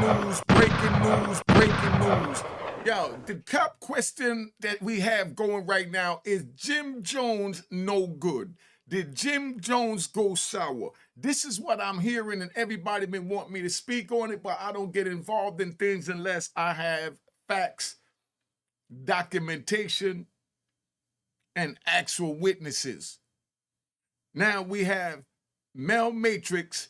breaking news. Yo, the top question that we have going right now is Jim Jones no good? Did Jim Jones go sour? This is what I'm hearing, and everybody been wanting me to speak on it, but I don't get involved in things unless I have facts, documentation, and actual witnesses. Now we have Mel Matrix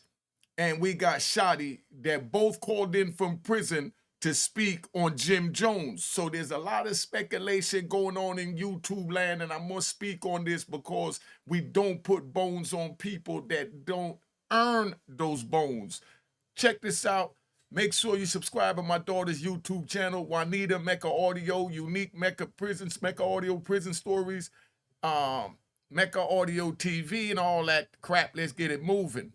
and we got Shotti that both called in from prison to speak on Jim Jones. So there's a lot of speculation going on in YouTube land, and I must speak on this because we don't put bones on people that don't earn those bones. Check this out. Make sure you subscribe to my daughter's YouTube channel, Juanita Mecca Audio, Unique Mecca Prisons, Mecca Audio Prison Stories, Mecca Audio TV, and all that crap. Let's get it moving.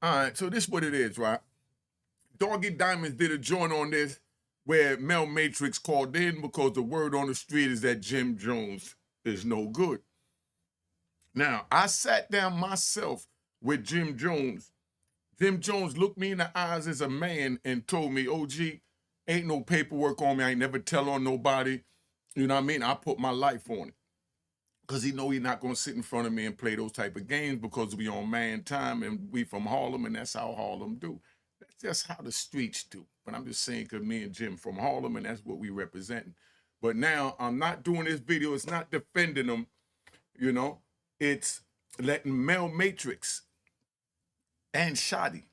All right, so this is what it is, right? Doggy Diamonds did a joint on this where Mel Matrix called in because the word on the street is that Jim Jones is no good. Now, I sat down myself with Jim Jones. Jim Jones looked me in the eyes as a man and told me, OG, ain't no paperwork on me. I ain't never tell on nobody. You know what I mean? I put my life on it. Because he know he's not going to sit in front of me and play those type of games because we on man time and we from Harlem and that's how Harlem do. That's just how the streets do. But I'm just saying because me and Jim from Harlem and that's what we representing. But now I'm not doing this video. It's not defending them, you know. It's letting Mel Matrix and Shotti,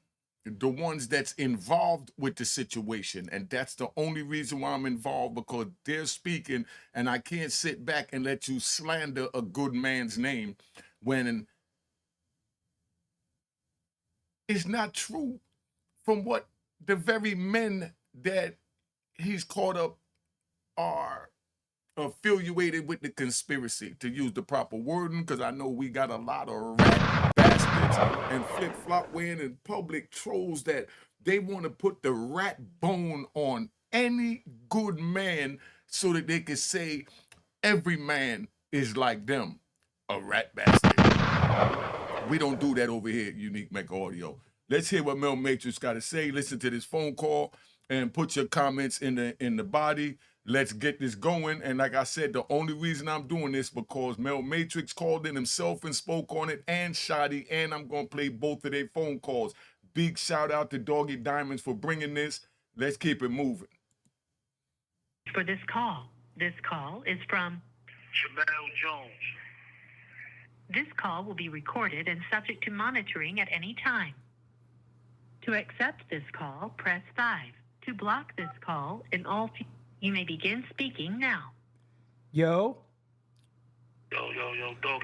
the ones that's involved with the situation, and that's the only reason why I'm involved, because they're speaking and I can't sit back and let you slander a good man's name when it's not true from what the very men that he's caught up are affiliated with the conspiracy, to use the proper wording, because I know we got a lot of rat bastards and flip-flop wearing and public trolls that they want to put the rat bone on any good man so that they can say every man is like them, a rat bastard. We don't do that over here at Unique Mecca Audio. Let's hear what Mel Matrix got to say. Listen to this phone call and put your comments in the body. Let's get this going. And like I said, the only reason I'm doing this because Mel Matrix called in himself and spoke on it, and Shotti, and I'm going to play both of their phone calls. Big shout out to Doggy Diamonds for bringing this. Let's keep it moving. For this call is from Jamel Jones. This call will be recorded and subject to monitoring at any time. To accept this call, press 5. To block this call in all you may begin speaking now. Yo, Doggy,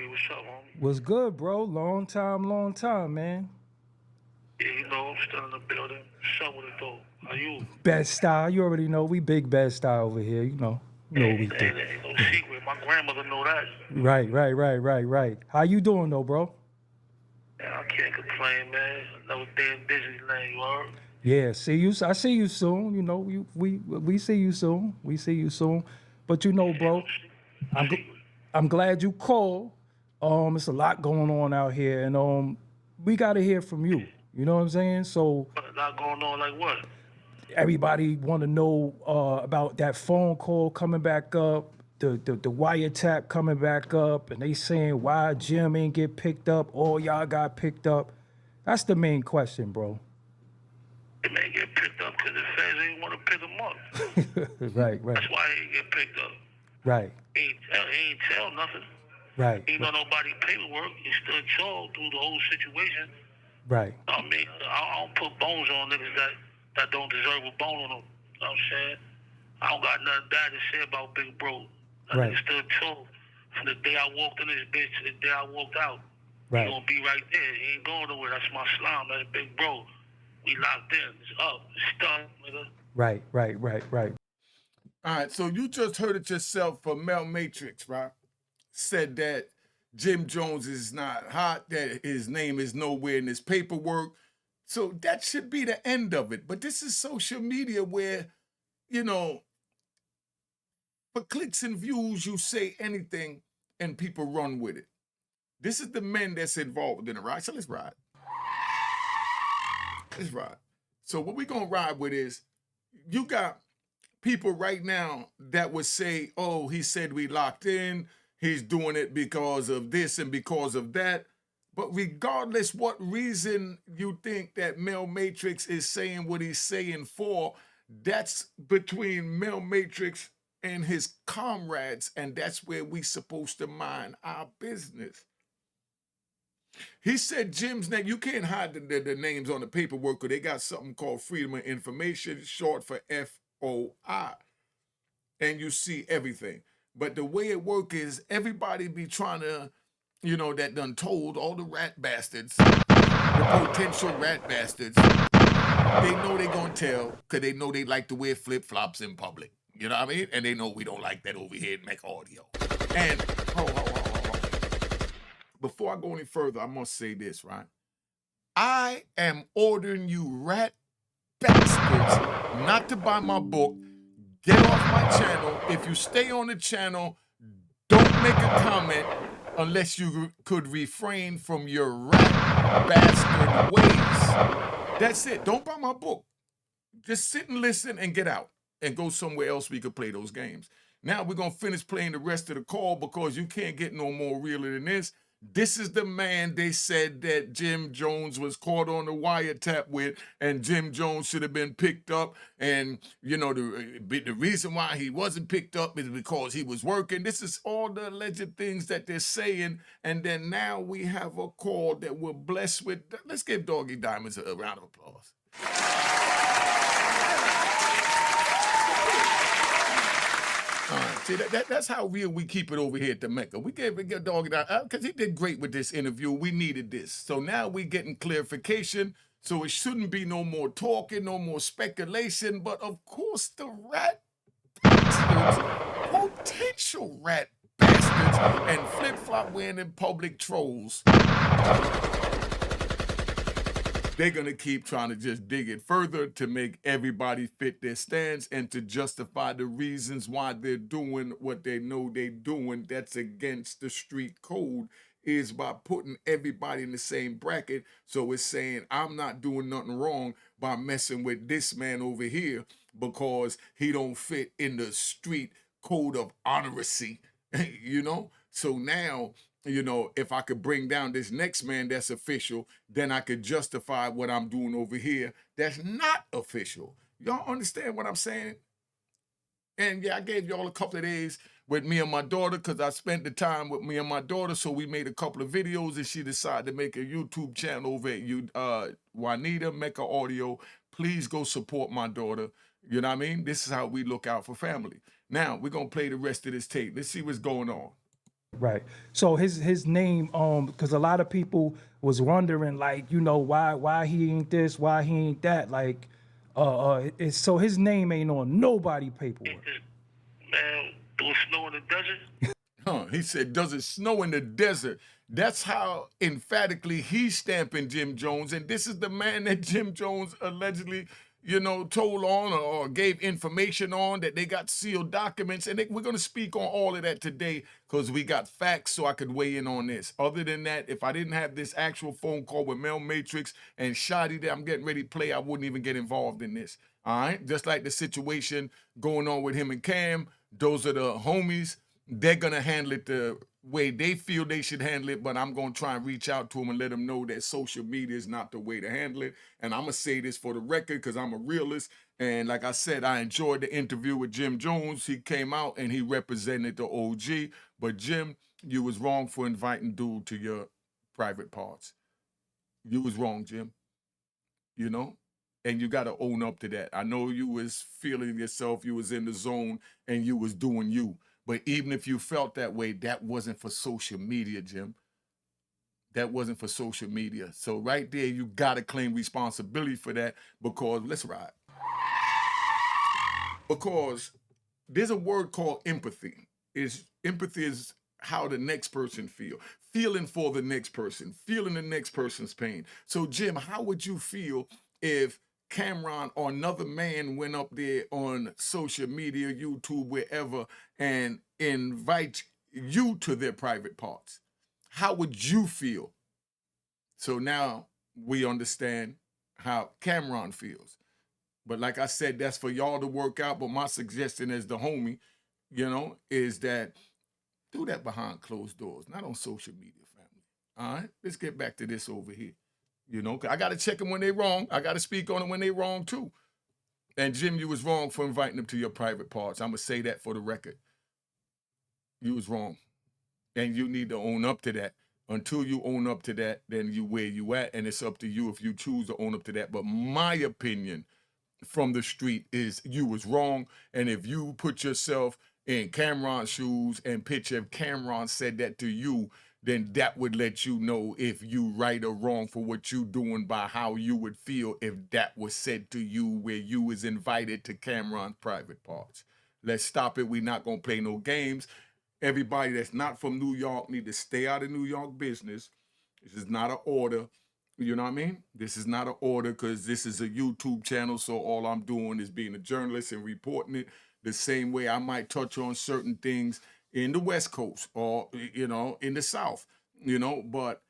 what's up, homie? what's good, bro? Long time, man. Yeah, you know, I'm still in the building. What's up with it, though? How you? Best style, you already know. We big best style over here, you know. You know what we do. Ain't no secret. My grandmother know that. Right. How you doing, though, bro? Man, I can't complain, man. Another day in Disneyland, you heard? Yeah, see you. I see you soon. You know, we see you soon. We see you soon. But you know, bro, I'm glad you called. It's a lot going on out here, and we gotta hear from you. You know what I'm saying? So A lot going on, like what? everybody want to know about that phone call coming back up, the wiretap coming back up, and they saying why Jim ain't get picked up, all y'all got picked up. That's the main question, bro. They may get picked up because the feds ain't want to pick them up. Right. That's why he ain't get picked up. Right. He ain't tell nothing. Right. Ain't got nobody paperwork. He still told through the whole situation. Right. I mean, I don't put bones on niggas that don't deserve a bone on them. You know what I'm saying? I don't got nothing bad to say about Big Bro. That Right. nigga still told from the day I walked in this bitch to the day I walked out. Right. He gonna be right there. He ain't going nowhere. That's my slime. That's Big Bro. We locked in. It's up. It's done, nigga. Right. All right, so you just heard it yourself from Mel Matrix, right? Said that Jim Jones is not hot, that his name is nowhere in his paperwork. So that should be the end of it. But this is social media where, you know, for clicks and views, you say anything and people run with it. This is the men that's involved in it, right? So let's ride. Let's ride. So what we're gonna ride with is you got people right now that would say, oh, he said we locked in, he's doing it because of this and because of that. But regardless what reason you think that Mel Matrix is saying what he's saying for, that's between Mel Matrix and his comrades, and that's where we supposed to mind our business. He said Jim's name, you can't hide the names on the paperwork because they got something called Freedom of Information, short for FOI. And you see everything. But the way it work is everybody be trying to, you know, that done told all the rat bastards, the potential rat bastards, they know they gonna tell because they know they like to wear flip-flops in public. You know what I mean? And they know we don't like that over here at Mech Audio. And before I go any further, I must say this, right? I am ordering you rat bastards not to buy my book. Get off my channel. If you stay on the channel, don't make a comment unless you could refrain from your rat bastard ways. That's it. Don't buy my book. Just sit and listen and get out and go somewhere else we could play those games. Now we're going to finish playing the rest of the call because you can't get no more realer than this. This is the man they said that Jim Jones was caught on the wiretap with, and Jim Jones should have been picked up. And, you know, the reason why he wasn't picked up is because he was working. This is all the alleged things that they're saying. And then now we have a call that we're blessed with. Let's give Doggy Diamonds a round of applause. See, that's how real we keep it over here at the Mecca. We gave Doggy that because he did great with this interview. We needed this. So now we're getting clarification. So it shouldn't be no more talking, no more speculation. But of course, the rat bastards, potential rat bastards, and flip-flop wearing in public trolls, they're going to keep trying to just dig it further to make everybody fit their stance and to justify the reasons why they're doing what they know they're doing that's against the street code is by putting everybody in the same bracket. So it's saying I'm not doing nothing wrong by messing with this man over here because he don't fit in the street code of honoracy, you know? So now, you know, if I could bring down this next man that's official, then I could justify what I'm doing over here that's not official. Y'all understand what I'm saying? And yeah, I gave y'all a couple of days with me and my daughter because I spent the time with me and my daughter. So we made a couple of videos and she decided to make a YouTube channel over at Juanita Mecca Audio. Please go support my daughter. You know what I mean? This is how we look out for family. Now we're going to play the rest of this tape. Let's see what's going on. Right. So his name, because a lot of people was wondering, like, you know, why he ain't this, why he ain't that, like, so his name ain't on nobody paperwork. Man, do it snow in the desert? He said, does it snow in the desert? That's how emphatically he's stamping Jim Jones. And this is the man that Jim Jones allegedly, you know, told on or gave information on, that they got sealed documents. And we're going to speak on all of that today because we got facts so I could weigh in on this. Other than that, if I didn't have this actual phone call with Mel Matrix and Shotti that I'm getting ready to play, I wouldn't even get involved in this. All right? Just like the situation going on with him and Cam, those are the homies. They're going to handle it the way they feel they should handle it, but I'm going to try and reach out to them and let them know that social media is not the way to handle it. And I'm going to say this for the record because I'm a realist. And like I said, I enjoyed the interview with Jim Jones. He came out and he represented the OG. But Jim, you was wrong for inviting dude to your private parts. You was wrong, Jim. You know? And you got to own up to that. I know you was feeling yourself, you was in the zone, and you was doing you. But even if you felt that way, that wasn't for social media, Jim. That wasn't for social media. So right there, you got to claim responsibility for that because, let's ride. Because there's a word called empathy. Empathy is how the next person feel, feeling for the next person, feeling the next person's pain. So Jim, how would you feel if Cameron or another man went up there on social media, YouTube, wherever, and invite you to their private parts? How would you feel? So now we understand how Cameron feels. But like I said, that's for y'all to work out. But my suggestion as the homie, is that do that behind closed doors, not on social media, family. All right, let's get back to this over here. 'Cause I got to check them when they're wrong. I got to speak on them when they're wrong too. And Jim, you was wrong for inviting them to your private parts. I'm gonna say that for the record. You was wrong, and you need to own up to that. Until you own up to that, then you where you at, and it's up to you if you choose to own up to that. But my opinion from the street is you was wrong, and if you put yourself in Cameron's shoes and picture if Cameron said that to you, then that would let you know if you right or wrong for what you doing by how you would feel if that was said to you where you was invited to Cameron's private parts. Let's stop it. We not gonna play no games. Everybody that's not from New York need to stay out of New York business. This is not an order. You know what I mean? This is not an order because this is a YouTube channel, so all I'm doing is being a journalist and reporting it the same way I might touch on certain things in the West Coast or, in the South, but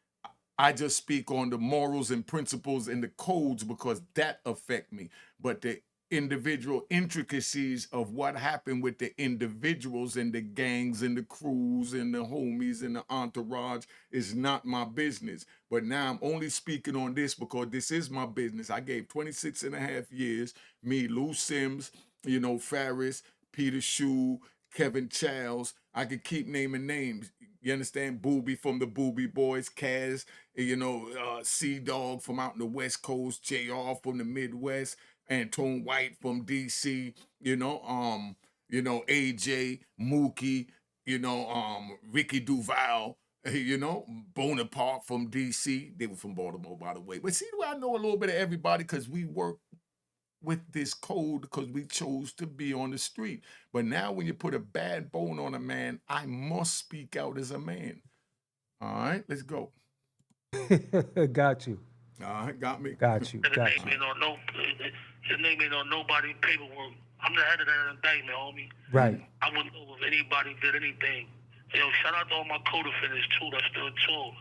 I just speak on the morals and principles and the codes because that affect me. But the individual intricacies of what happened with the individuals and the gangs and the crews and the homies and the entourage is not my business. But now I'm only speaking on this because this is my business. I gave 26 and a half years, me, Lou Sims, Farris, Peter Shue, Kevin Charles. I could keep naming names. You understand? Booby from the Booby Boys, Kaz, C-Dog from out in the West Coast, JR from the Midwest, Antone White from DC, AJ, Mookie, Ricky Duval, Bonaparte from DC. They were from Baltimore, by the way. But see, I know a little bit of everybody because we work with this code because we chose to be on the street. But now when you put a bad bone on a man, I must speak out as a man. All right, let's go. Got you. All right, got me. Got you. His Got name you. ain't on no. His name ain't on nobody paperwork. I'm the head of that indictment, homie. Right. I wouldn't know if anybody did anything. Yo, shout out to all my co-defendants too that stood tall.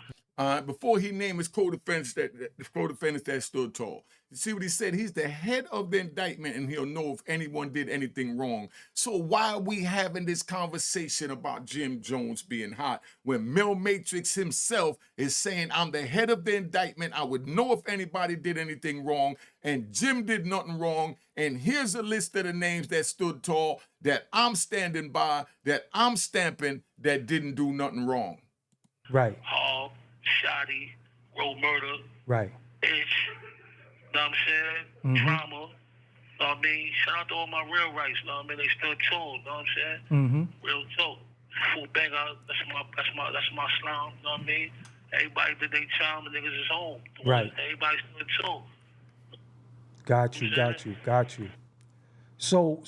Before he named his co-defendants that stood tall. You see what he said? He's the head of the indictment and he'll know if anyone did anything wrong. So why are we having this conversation about Jim Jones being hot when Mel Matrix himself is saying, I'm the head of the indictment, I would know if anybody did anything wrong, and Jim did nothing wrong, and here's a list of the names that stood tall, that I'm standing by, that I'm stamping, that didn't do nothing wrong. Right. Hall, Shotti, Road Murder, Right. Itch, know what I'm saying? Drama, know what I mean? Shout out to all my real rights, know what I mean? They still tall, know what I'm saying? Real talk. Full banger, that's my slime, know what I mean? Everybody did their time, the niggas is home. Right. Everybody still tall. Got you. So,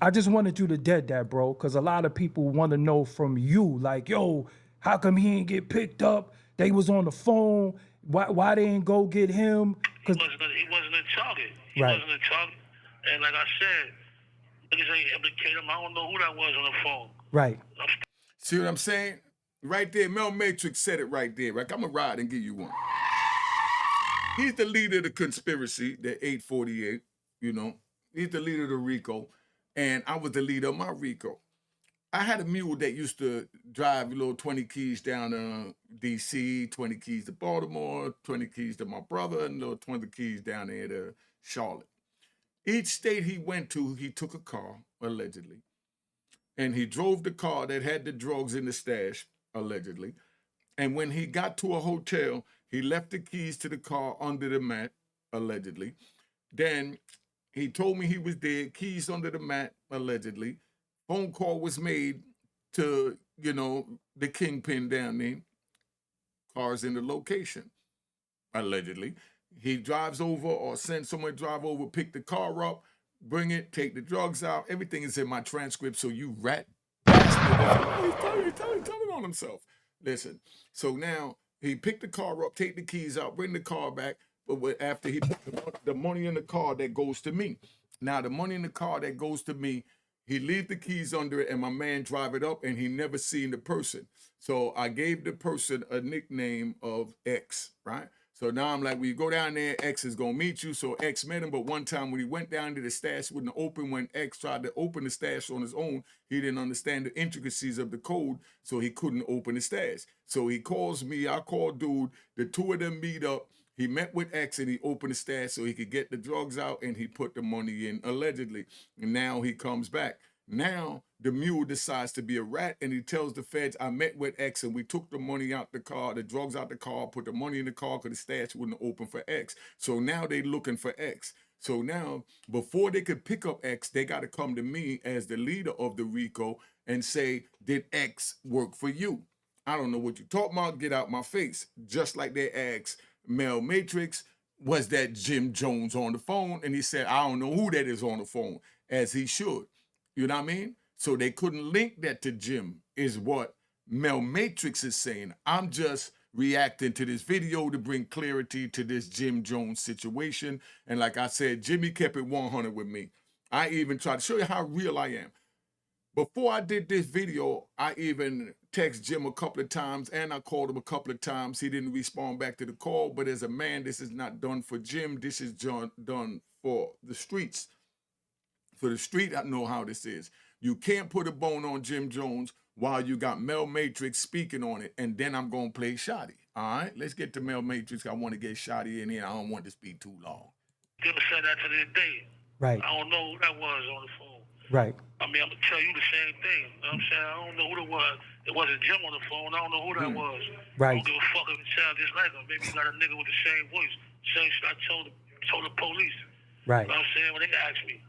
I just wanted you to dead that, bro, because a lot of people want to know from you, like, yo, how come he ain't get picked up? They was on the phone. Why they ain't go get him? He wasn't a target. He Right. wasn't a target. And like I said, niggas ain't implicate him. I don't know who that was on the phone. Right. See what I'm saying? Right there, Mel Matrix said it right there. Right? I'm going to ride and give you one. He's the leader of the conspiracy, the 848, He's the leader of the RICO, and I was the leader of my RICO. I had a mule that used to drive 20 keys down to D.C., 20 keys to Baltimore, 20 keys to my brother, and 20 keys down there to Charlotte. Each state he went to, he took a car, allegedly, and he drove the car that had the drugs in the stash, allegedly. And when he got to a hotel, he left the keys to the car under the mat, allegedly. Then he told me he was dead, keys under the mat, allegedly. Phone call was made to, the kingpin down there. Cars in the location, allegedly. He drives over or sends someone to drive over, pick the car up, bring it, take the drugs out. Everything is in my transcript, so you rat bastard. He's telling on himself. Listen, so now he picked the car up, take the keys out, bring the car back, but after he put the money in the car that goes to me. Now, the money in the car that goes to me, he leave the keys under it and my man drive it up and he never seen the person. So I gave the person a nickname of X, right? So now I'm like, when you go down there, X is gonna meet you. So X met him, but one time when he went down to the stash, wouldn't open. When X tried to open the stash on his own, he didn't understand the intricacies of the code, so he couldn't open the stash. So he calls me, I call dude, the two of them meet up. He met with X and he opened the stash so he could get the drugs out and he put the money in, allegedly. And now he comes back. Now the mule decides to be a rat and he tells the feds, I met with X and we took the money out the car, the drugs out the car, put the money in the car because the stash wouldn't open for X. So now they looking for X. So now, before they could pick up X, they got to come to me as the leader of the RICO and say, did X work for you? I don't know what you talking about, get out my face. Just like they asked Mel Matrix, was that Jim Jones on the phone? And he said, I don't know who that is on the phone, as he should. You know what I mean? So they couldn't link that to Jim, is what Mel Matrix is saying. I'm just reacting to this video to bring clarity to this Jim Jones situation. And like I said, Jimmy kept it 100 with me. I even tried to show you how real I am. Before I did this video, I even text Jim a couple of times and I called him a couple of times. He didn't respond back to the call, but as a man, this is not done for Jim. This is done for the streets. For the street, I know how this is. You can't put a bone on Jim Jones while you got Mel Matrix speaking on it, and then I'm going to play Shotti. All right? Let's get to Mel Matrix. I want to get Shotti in here. I don't want this to be too long. Never said that to this day. Right. I don't know who that was on the phone. Right. I mean, I'm going to tell you the same thing. You know what I'm saying? I don't know who it was. It wasn't Jim on the phone. I don't know who that was. Right. I don't give a fuck if it sounds just like him. Maybe you got a nigga with the same voice. Same shit I told the police. Right. You know what I'm saying? When they asked me.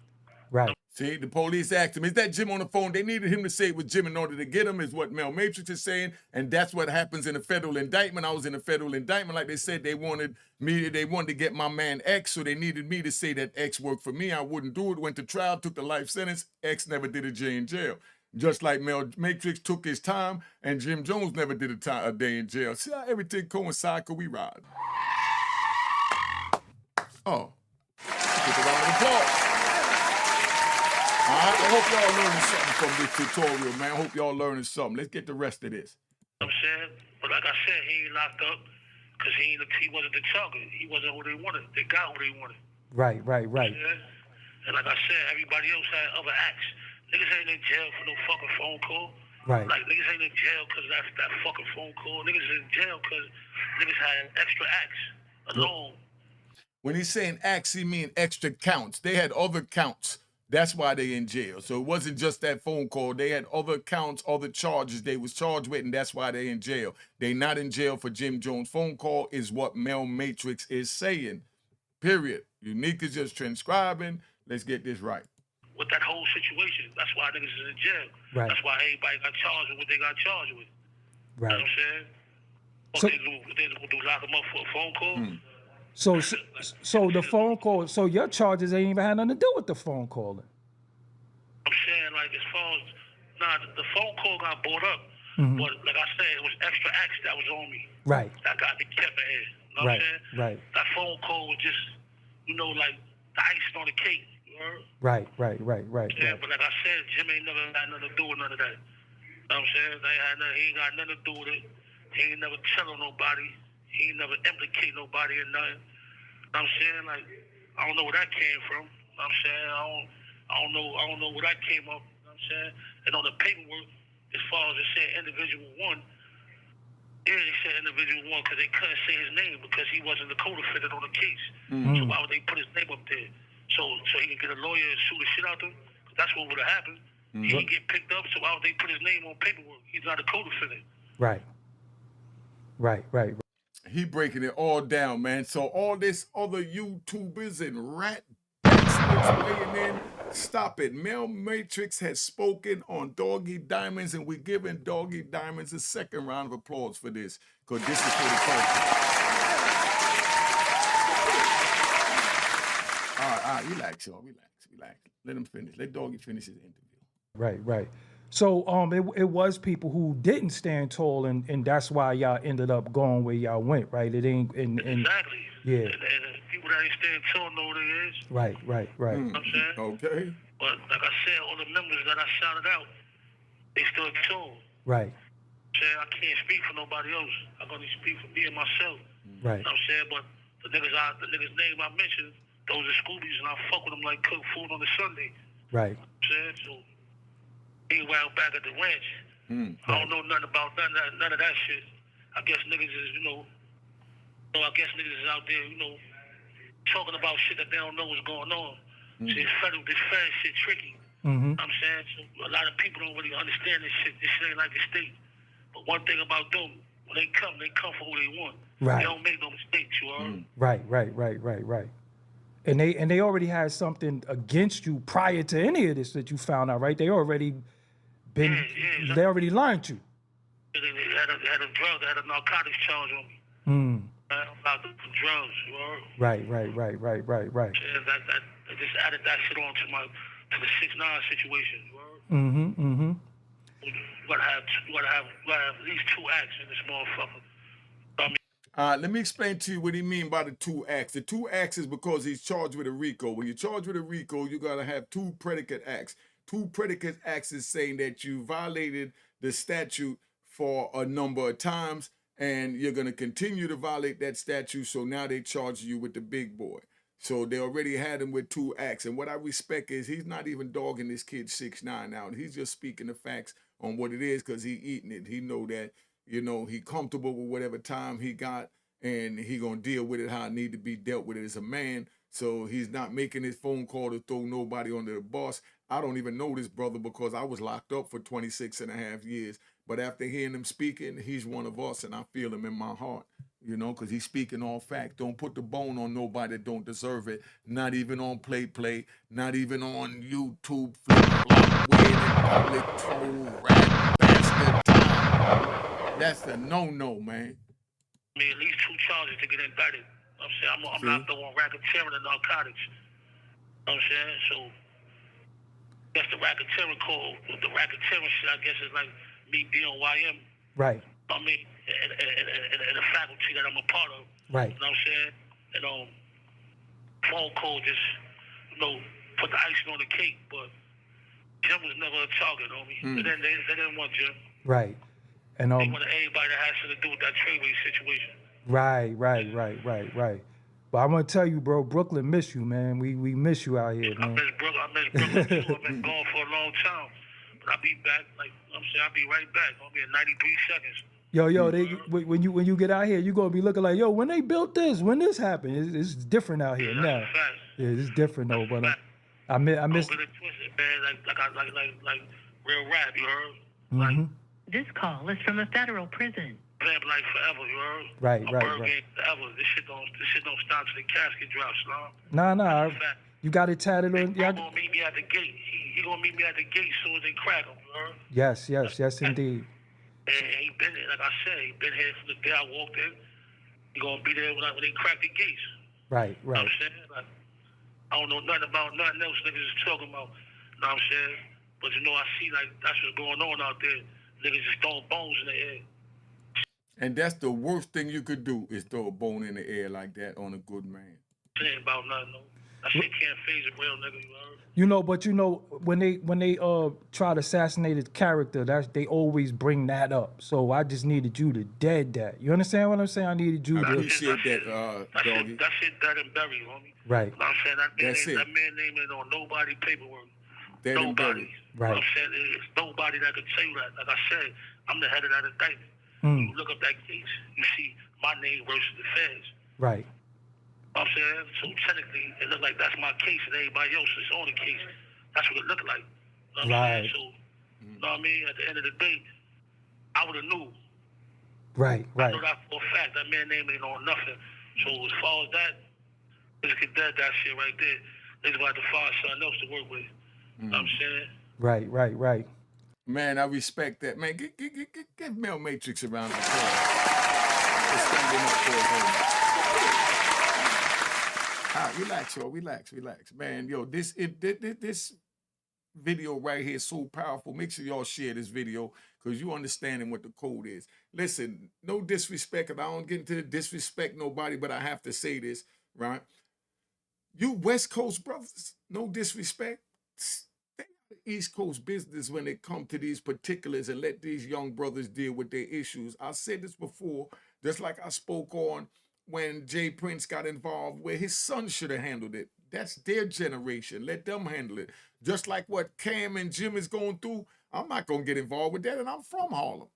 Right. See, the police asked him, is that Jim on the phone? They needed him to say it was Jim in order to get him, is what Mel Matrix is saying. And that's what happens in a federal indictment. I was in a federal indictment. Like they said, they wanted to get my man X, so they needed me to say that X worked for me. I wouldn't do it. Went to trial, took the life sentence. X never did a day in jail. Just like Mel Matrix took his time, and Jim Jones never did a day in jail. See how everything coincide, could we ride? Oh. Take a round of applause. All right, I hope y'all learning something from this tutorial, man. I hope y'all learning something. Let's get the rest of this. You know what I'm saying? But like I said, he ain't locked up because he wasn't the target. He wasn't who they wanted. They got who they wanted. Right. You know what I'm saying? And like I said, everybody else had other acts. Niggas ain't in jail for no fucking phone call. Right. Like, niggas ain't in jail because that's that fucking phone call. Niggas in jail because niggas had extra acts alone. When he's saying acts, he mean extra counts. They had other counts. That's why they in jail. So it wasn't just that phone call. They had other counts, other charges they was charged with, and that's why they in jail. They not in jail for Jim Jones' phone call, is what Mel Matrix is saying. Period. Unique is just transcribing. Let's get this right. With that whole situation, that's why niggas is in jail. Right. That's why everybody got charged with what they got charged with. Right. You know what I'm saying? What they do, lock them up for a phone call? So the phone call, so your charges ain't even had nothing to do with the phone calling. I'm saying, like, as far as, the phone call got brought up, but like I said, it was extra acts that was on me. Right. That got me kept in here. You know what I'm saying? Right. That phone call was just, like the icing on the cake. You heard? Right. Yeah, but like I said, Jim ain't never had nothing to do with none of that. You know what I'm saying? He ain't got nothing to do with it. He ain't never tell on nobody. He ain't never implicate nobody in nothing. You know what I'm saying? Like, I don't know where that came from. You know what I'm saying? I don't know where that came up. You know what I'm saying? And on the paperwork, as far as it said individual one, yeah, they said individual one because they couldn't say his name because he wasn't the co-defendant on the case. So why would they put his name up there? So he could get a lawyer and sue the shit out of him? That's what would have happened. He didn't get picked up, so why would they put his name on paperwork? He's not a co-defendant. Right. He breaking it all down, man. So all this other YouTubers and rat bastards weighing in, stop it. Mel Matrix has spoken on Doggy Diamonds, and we're giving Doggy Diamonds a second round of applause for this, because this is for the culture. All right, Relax, y'all. Relax. Let him finish. Let Doggy finish his interview. Right. So it was people who didn't stand tall, and that's why y'all ended up going where y'all went, right? It ain't and Exactly. yeah. And people that ain't staying tall know what it is. Right. You know what I'm saying? Okay. But like I said, all the members that I shouted out, they still tall. Right. I can't speak for nobody else. I can only speak for me and myself. Right. You know what I'm saying? But the niggas name I mentioned, those are Scoobies, and I fuck with them like cook food on a Sunday. Right. You know what I'm saying? So, meanwhile, back at the ranch, I don't know nothing about none of that shit. I guess niggas is, I guess niggas is out there, talking about shit that they don't know what's going on. See, this fed shit tricky. Mm-hmm. You know what I'm saying? So a lot of people don't really understand this shit. This shit ain't like the state. But one thing about them, when they come for who they want. Right. They don't make no mistakes, you heard? Right. And they already had something against you prior to any of this that you found out, right? They already been, exactly. they already learned you. They had a narcotics charge on me. About the drugs, you heard? Right. And that just added that shit on to the 6ix9ine situation, you heard? Mm-hmm. You gotta have at least 2 acts in this motherfucker. Let me explain to you what he mean by the 2 acts. The 2 acts is because he's charged with a RICO. When you're charged with a RICO, you gotta have 2 predicate acts. 2 predicate acts is saying that you violated the statute for a number of times, and you're gonna continue to violate that statute. So now they charge you with the big boy. So they already had him with 2 acts. And what I respect is he's not even dogging this kid 6ix9ine out. He's just speaking the facts on what it is because he eating it. He know that, he comfortable with whatever time he got, and he gonna deal with it how it need to be dealt with it as a man. So he's not making his phone call to throw nobody under the bus. I don't even know this brother because I was locked up for 26 and a half years. But after hearing him speaking, he's one of us, and I feel him in my heart, because he's speaking all fact. Don't put the bone on nobody that don't deserve it. Not even on Play, not even on YouTube, flip-flop, weird in public, troll, rap, bastard time. That's a no-no, man. I mean, at least 2 charges to get indicted. I'm saying I'm locked up on racketeering and narcotics. You know what I'm saying? So that's the racketeering code. The racketeering shit, I guess, is like me being YM. Right. I mean, and the faculty that I'm a part of. Right. You know what I'm saying? And phone call just, put the icing on the cake. But Jim was never a target, homie. They didn't want Jim. Right. And they wanted anybody that has something to do with that Treyway situation. Right. But I'm gonna tell you, bro, Brooklyn miss you, man. We miss you out here, man. I miss Brooklyn too. I've been gone for a long time. But I'll be back, I'll be right back. I'll be in 93 seconds. Yo, when you get out here, you gonna be looking like, yo, when they built this, when this happened, it's different out here now. Yeah, it's different though, but I miss. Don't get it twisted, man. Like real rap, you heard? This call is from a federal prison. Rap like forever, you heard? Right. Forever. This shit don't stop till the casket drops, Nah. You got it tatted on. Y'all gonna meet me at the gate. He gonna meet me at the gate as soon as they crack him, you heard? Yes, indeed. And he been there, like I said, he been here from the day I walked in. He gonna be there when they crack the gates. Right. You know what I'm saying? Like, I don't know nothing about nothing else niggas is talking about. You know what I'm saying? But I see that's what's going on out there. Niggas just throwing bones in the air. And that's the worst thing you could do is throw a bone in the air like that on a good man. It ain't about nothing, though. That shit can't phase a real nigga, you heard? But when they try to assassinate his character, they always bring that up. So I just needed you to dead that. You understand what I'm saying? I needed you to. I appreciate that, Doggy. That shit dead and buried, homie. Right. You know what I'm saying? That man name ain't on nobody paperwork. Dead and buried. Right. You know what I'm saying? It's nobody that can tell you that. Like I said, I'm the head of that indictment. You look up that case, you see my name versus the feds. Right. You know what I'm saying? So technically, it look like that's my case and everybody else is on the case. That's what it looked like. You know what I'm saying? So, you know what I mean? At the end of the day, I would have knew. Right. I know that for a fact. That man name ain't on nothing. So as far as that, let's get that shit right there. They just have to find something else to work with. You know what I'm saying? Right. Man, I respect that. Man, give Mel Matrix a round of applause. Relax, y'all. Relax. Man, yo, this video right here is so powerful. Make sure y'all share this video because you understanding what the code is. Listen, no disrespect, and I don't get into the disrespect nobody, but I have to say this, right? You West Coast brothers, no disrespect. Stay out of East Coast business when it comes to these particulars and let these young brothers deal with their issues. I said this before, just like I spoke on when Jay Prince got involved, where his son should have handled it. That's their generation. Let them handle it. Just like what Cam and Jim is going through, I'm not going to get involved with that, and I'm from Harlem.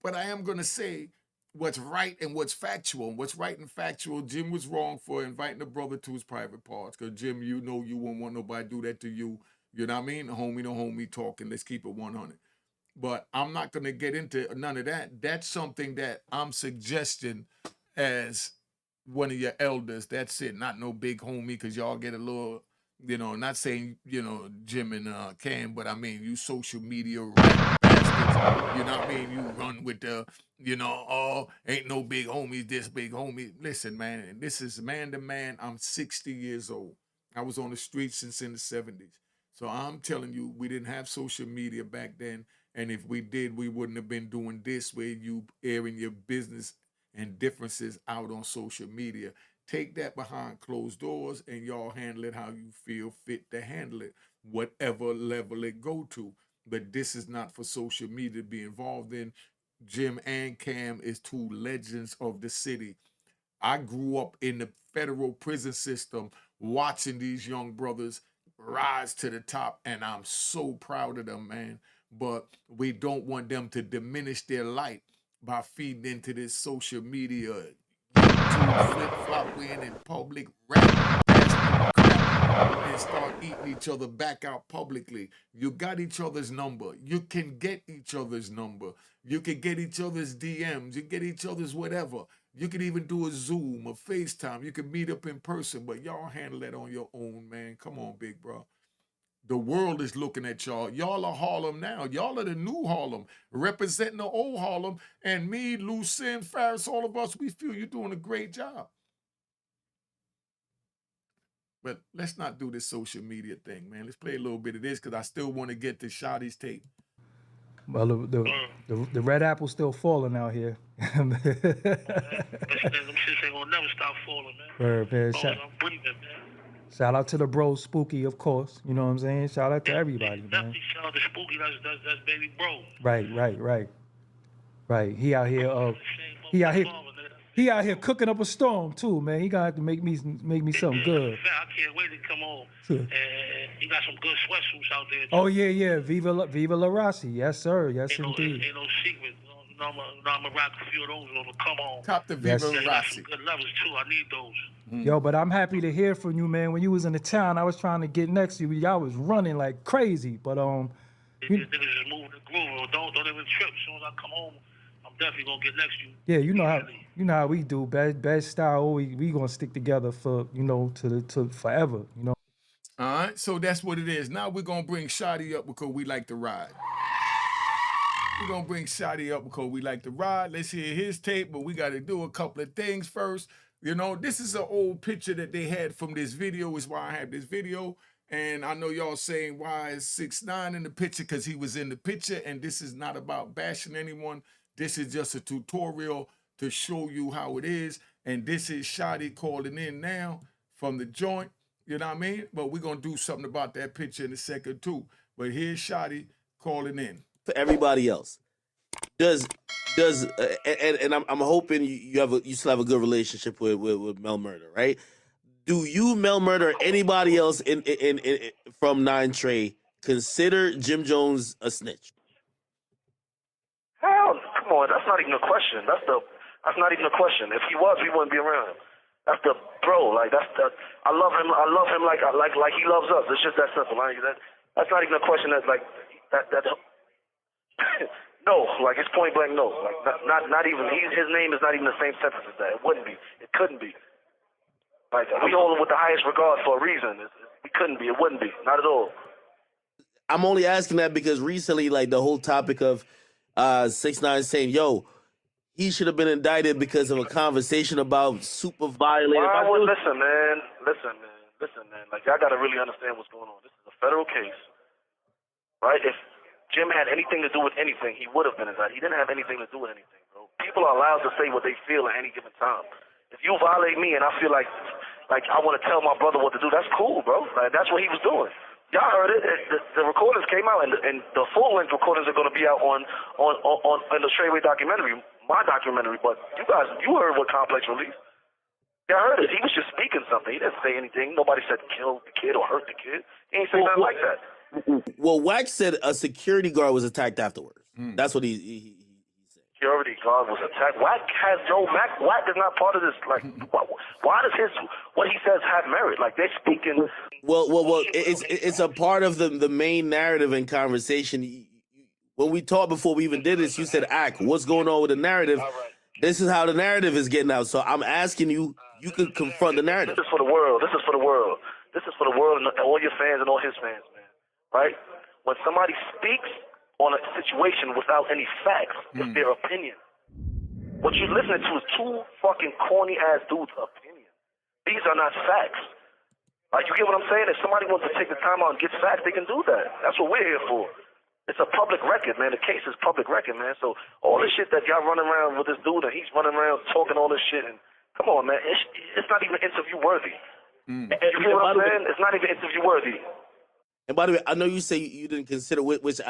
But I am going to say what's right and what's factual. And what's right and factual, Jim was wrong for inviting the brother to his private parts. Because, Jim, you know you wouldn't want nobody to do that to you. You know what I mean? The homie to homie talking. Let's keep it 100. But I'm not going to get into none of that. That's something that I'm suggesting as one of your elders. That's it. Not no big homie because y'all get a little, not saying, Jim and Cam, but I mean, you social media rat bastards. You know what I mean? You run with the, oh, ain't no big homies, this big homie. Listen, man, this is man to man. I'm 60 years old. I was on the streets since in the 70s. So I'm telling you, we didn't have social media back then. And if we did, we wouldn't have been doing this where you airing your business and differences out on social media. Take that behind closed doors and y'all handle it how you feel fit to handle it, whatever level it go to. But this is not for social media to be involved in. Jim and Cam is two legends of the city. I grew up in the federal prison system watching these young brothers rise to the top, and I'm so proud of them, man. But we don't want them to diminish their light by feeding into this social media, YouTube flip-flopping in public, rap, crap, and start eating each other back out publicly. You got each other's number. You can get each other's number. You can get each other's DMs. You get each other's whatever. You can even do a Zoom, a FaceTime. You can meet up in person, but y'all handle that on your own, man. Come on, big bro. The world is looking at y'all. Y'all are Harlem now. Y'all are the new Harlem, representing the old Harlem. And me, Lucien, Farris, all of us, we feel you're doing a great job. But let's not do this social media thing, man. Let's play a little bit of this because I still want to get to Shotti's tape. Well, the red apple's still falling out here. Them shits ain't gonna never stop falling, man. Man. I'm breathing, man. Shout out to the bro Spooky, of course. You know what I'm saying? Shout out to everybody, man. Definitely shout out to Spooky. That's baby bro. Right. He out here cooking up a storm too, man. He gonna have to make me something good. I can't wait to come home. And he got some good sweatsuits out there. Too. Oh yeah. Viva La Rossi. Yes, sir. Yes, indeed. Ain't no secret. I'm gonna rock a few of those on the come on. Cop the Viva La Rossi. Good levels too. I need those. Yo, but I'm happy to hear from you, man. When you was in the town, I was trying to get next to you. Y'all was running like crazy, but Niggas just moving the groove. Don't even trip. As soon as I come home, I'm definitely gonna get next to you. Yeah, you know how we do. Bad style. We gonna stick together for to forever. All right, so that's what it is. Now we're gonna bring Shotti up because we like to ride. We're gonna bring Shotti up because we like to ride. Let's hear his tape, but we gotta do a couple of things first. This is an old picture that they had from this video, is why I have this video. And I know y'all saying why is 6ix9ine in the picture, because he was in the picture, and this is not about bashing anyone. This is just a tutorial to show you how it is. And this is Shotti calling in now from the joint, you know what I mean? But we're gonna do something about that picture in a second too. But here's Shotti calling in. For everybody else, and I'm hoping you still have a good relationship with Mel Murder, right? Do you, Mel Murder, or anybody else in from 9 Trey consider Jim Jones a snitch? Hell, come on, that's not even a question. That's not even a question. If he was, we wouldn't be around him. That's the bro. Like I love him. I love him like he loves us. It's just that simple. That's not even a question. That's like that. No, like it's point blank. No, like not even. His name is not even the same sentence as that. It wouldn't be. It couldn't be. Like we hold him with the highest regard for a reason. It couldn't be. It wouldn't be. Not at all. I'm only asking that because recently, like the whole topic of 6ix9ine saying, "Yo, he should have been indicted because of a conversation about super violating. Listen, man. Like, y'all got to really understand what's going on. This is a federal case, right? If Jim had anything to do with anything, he would have been indicted. He didn't have anything to do with anything, bro. People are allowed to say what they feel at any given time. If you violate me and I feel like I want to tell my brother what to do, that's cool, bro. Like, that's what he was doing. Y'all heard it. The recordings came out, and the full-length recordings are going to be out on the Treyway documentary, my documentary. But you heard what Complex released. Y'all heard it. He was just speaking something. He didn't say anything. Nobody said kill the kid or hurt the kid. He ain't say nothing like that. Well, Wack said a security guard was attacked afterwards. That's what he said. Security guard was attacked. Wack is not part of this. Like, why does what he says have merit? Like, they're speaking. Well, it's a part of the main narrative and conversation. When we talked before we even did this, you said, "Ack, what's going on with the narrative?" Right. This is how the narrative is getting out. So I'm asking you could confront the narrative. This is for the world. This is for the world and all your fans and all his fans, man. Right? When somebody speaks on a situation without any facts, it's their opinion. What you're listening to is two fucking corny ass dudes' opinion. These are not facts. Like, you get what I'm saying? If somebody wants to take the time out and get facts, they can do that. That's what we're here for. It's a public record, man. The case is public record, man. So all this shit that y'all running around with this dude and he's running around talking all this shit, and come on, man. It's not even interview worthy. You get what I'm saying? It's not even interview worthy. And by the way, I know you say you didn't consider, which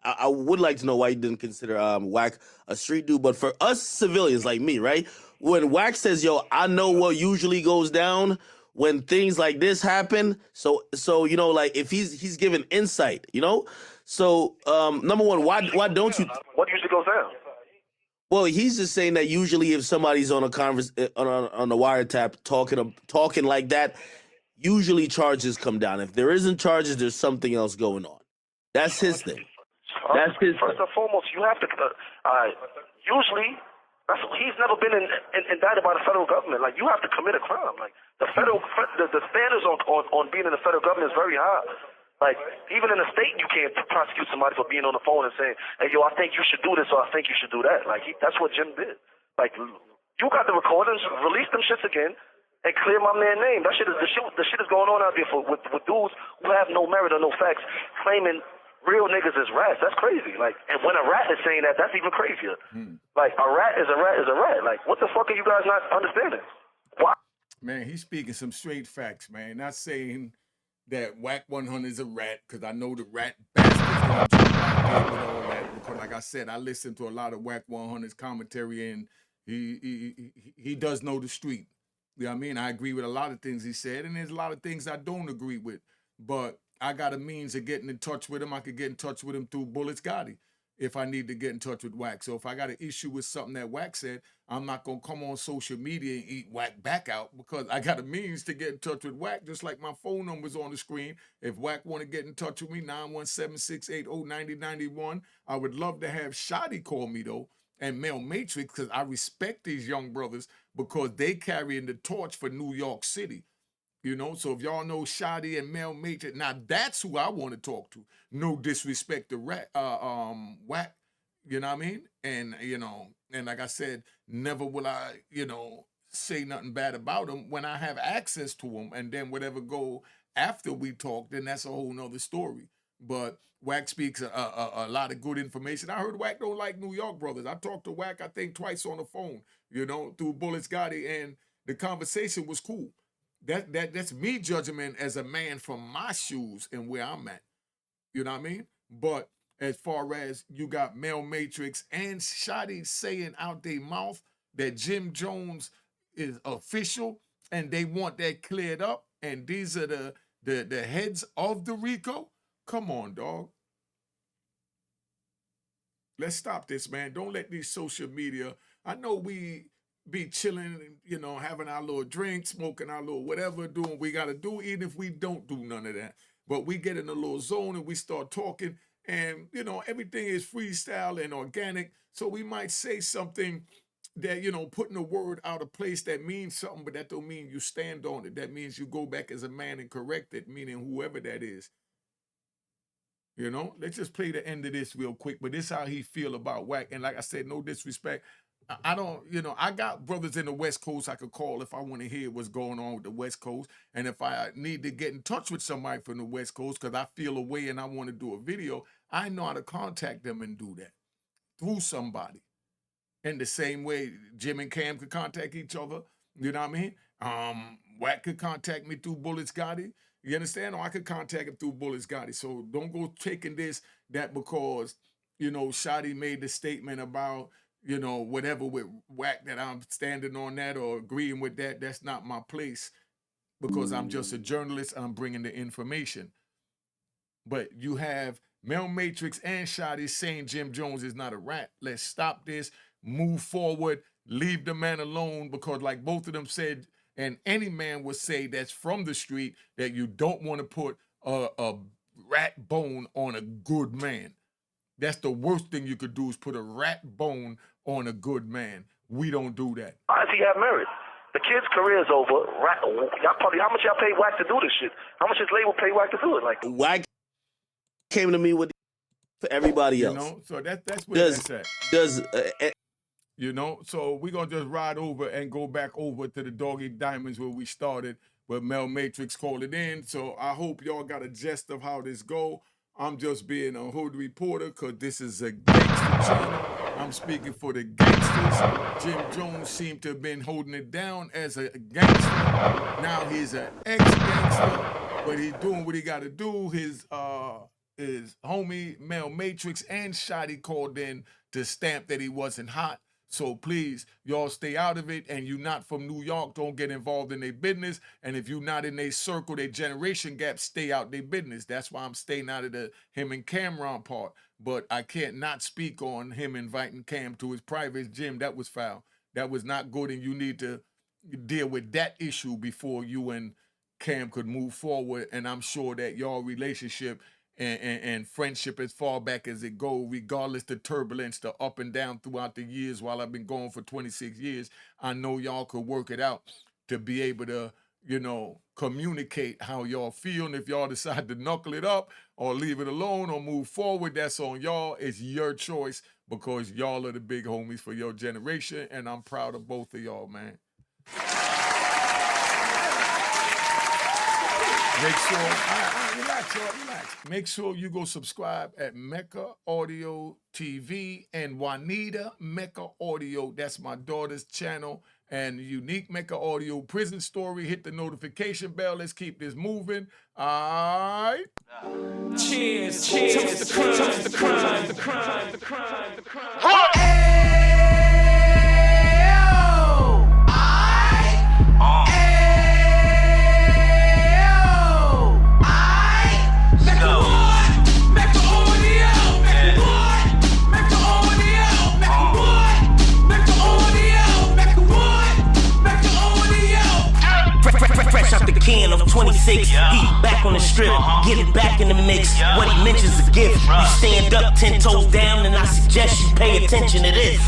I would like to know why you didn't consider Wack a street dude. But for us civilians like me, right? When Wack says, "Yo, I know what usually goes down when things like this happen," so you know, like, if he's giving insight, you know. So number one, why don't you? What usually goes down? Well, he's just saying that usually if somebody's on a on a wiretap talking like that, usually charges come down. If there isn't charges, there's something else going on. That's his thing. First and foremost, you have to. Usually, he's never been indicted by the federal government. Like, you have to commit a crime. Like, the standards on being in the federal government is very high. Like, even in the state, you can't prosecute somebody for being on the phone and saying, "Hey, yo, I think you should do this," or "I think you should do that." Like, that's what Jim did. Like, you got the recordings, release them shits again, and clear my man's name. That shit is the shit is going on out there with dudes who have no merit or no facts, claiming real niggas as rats. That's crazy. Like, and when a rat is saying that, that's even crazier. Like, a rat is a rat is a rat. Like, what the fuck are you guys not understanding? Why? Man, he's speaking some straight facts, man. Not saying that Wack 100 is a rat, because I know the rat bastards gonna jump out there with all that. Because, like I said, I listen to a lot of Wack 100's commentary, and he does know the street. You know what I mean? I agree with a lot of things he said, and there's a lot of things I don't agree with. But I got a means of getting in touch with him. I could get in touch with him through Bullets Gotti if I need to get in touch with Wack. So if I got an issue with something that Wack said, I'm not going to come on social media and eat Wack back out, because I got a means to get in touch with Wack, just like my phone number's on the screen. If Wack want to get in touch with me, 917-680-9091. I would love to have Shotti call me, though, and Mel Matrix, because I respect these young brothers because they carrying the torch for New York City. You know, so if y'all know Shotti and Mel Matrix, now that's who I want to talk to. No disrespect to Wack, you know what I mean? And, you know, and like I said, never will I, you know, say nothing bad about him when I have access to him. And then whatever go after we talk, then that's a whole nother story. But Wack speaks a lot of good information. I heard Wack don't like New York brothers. I talked to Wack, I think, twice on the phone, you know, through Bullets Gotti, and the conversation was cool. That's me judging him as a man from my shoes and where I'm at. You know what I mean? But as far as you got Mel Matrix and Shotti saying out their mouth that Jim Jones is official and they want that cleared up, and these are the heads of the RICO, come on, dog. Let's stop this, man. Don't let these social media, I know we be chilling, you know, having our little drink, smoking our little whatever, doing what we got to do, even if we don't do none of that. But we get in a little zone and we start talking, and, you know, everything is freestyle and organic. So we might say something that, you know, putting a word out of place that means something, but that don't mean you stand on it. That means you go back as a man and correct it, meaning whoever that is. You know, let's just play the end of this real quick. But this is how he feel about Wack. And like I said, no disrespect. I don't, I got brothers in the West Coast I could call if I want to hear what's going on with the West Coast. And if I need to get in touch with somebody from the West Coast because I feel a way and I want to do a video, I know how to contact them and do that through somebody. In the same way Jim and Cam could contact each other, you know what I mean? Wack could contact me through Bullets Gotti, you understand? Or I could contact him through Bullets Gotti. So don't go taking that because, Shotti made the statement about, whatever with Wack that I'm standing on that or agreeing with that. That's not my place because I'm just a journalist and I'm bringing the information. But you have Mel Matrix and Shotti saying Jim Jones is not a rat. Let's stop this, move forward, leave the man alone because like both of them said, and any man would say that's from the street that you don't want to put a rat bone on a good man. That's the worst thing you could do is put a rat bone on a good man. We don't do that. How does he have merit? The kid's career is over. How much y'all paid Wack to do this shit? How much his label paid Wack to do it? Like Wack came to me with for everybody else. So that's where that's at. So we're going to just ride over and go back over to the Doggy Diamonds where we started, where Mel Matrix called it in. So I hope y'all got a gist of how this go. I'm just being a hood reporter because this is a gangster channel. I'm speaking for the gangsters. Jim Jones seemed to have been holding it down as a gangster. Now he's an ex-gangster, but he's doing what he got to do. His homie Mel Matrix and Shotti called in to stamp that he wasn't hot. So please, y'all stay out of it. And you not from New York, don't get involved in their business. And if you're not in their circle, their generation gap, stay out their business. That's why I'm staying out of the him and Cameron part. But I can't not speak on him inviting Cam to his private gym. That was foul. That was not good. And you need to deal with that issue before you and Cam could move forward. And I'm sure that y'all relationship and friendship as far back as it go, regardless the turbulence, the up and down throughout the years while I've been going for 26 years, I know y'all could work it out to be able to, communicate how y'all feel. And if y'all decide to knuckle it up or leave it alone or move forward, that's on y'all. It's your choice because y'all are the big homies for your generation. And I'm proud of both of y'all, man. Make sure, relax, y'all, relax. Make sure you go subscribe at Mecca Audio TV and Juanita Mecca Audio. That's my daughter's channel. And Unique Mecca Audio Prison Story. Hit the notification bell. Let's keep this moving. All right. Cheers, cheers, the crime. Of 26, he back on the strip, getting back in the mix. What he mentions a gift. You stand up 10 toes down, and I suggest you pay attention to this.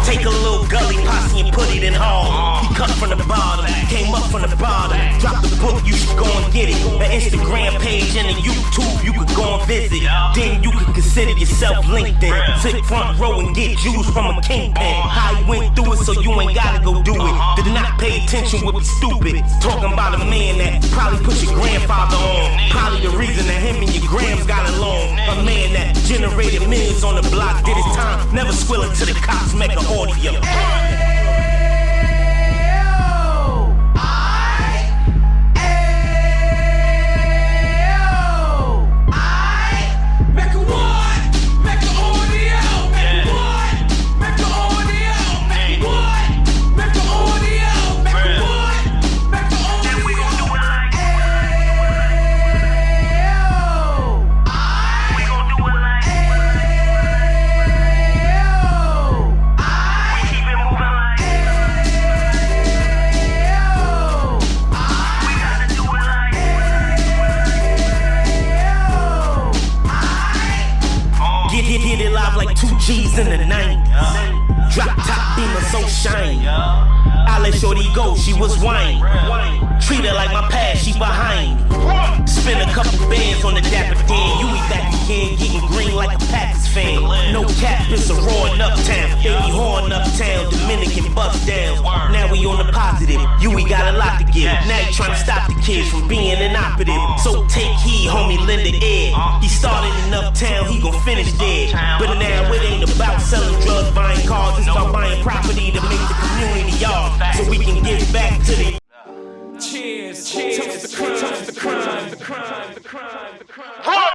Take a little gully posse and put it in hall. He cut from the bottom, came up from the bottom. Drop the book, you should go and get it. An Instagram page and a YouTube you could go and visit. Then you could consider yourself LinkedIn. Sit front row and get Jews from a kingpin. How he went through it, so you ain't gotta go do it. Did not pay attention, would be stupid. Talking about a man that probably put your grandfather on. Probably the reason that him and your grams got along. A man that generated millions on the block, did his time, never squilling to the cops, make an audio. G's in the 90s. Drop top beamer so shiny. I let shorty go, she was whining. Treat her like my past, she behind me. Spend a couple bands on the dapper Dan. You eat that again, getting green like a Packers fan. No cap, It's a roaring uptown, baby horn uptown, Dominican bust down. Now we on the positive, we got a lot to give. Now you trying to stop the kids from being inoperative. So take heed, homie, lend an ear. He started in uptown, he gon' finish there. But now it ain't about selling drugs, buying cars. It's about buying property to make the community yard, so we can give back to the. Cheers, cheers, toast the crime, the crime, the crime, the crime, the crime.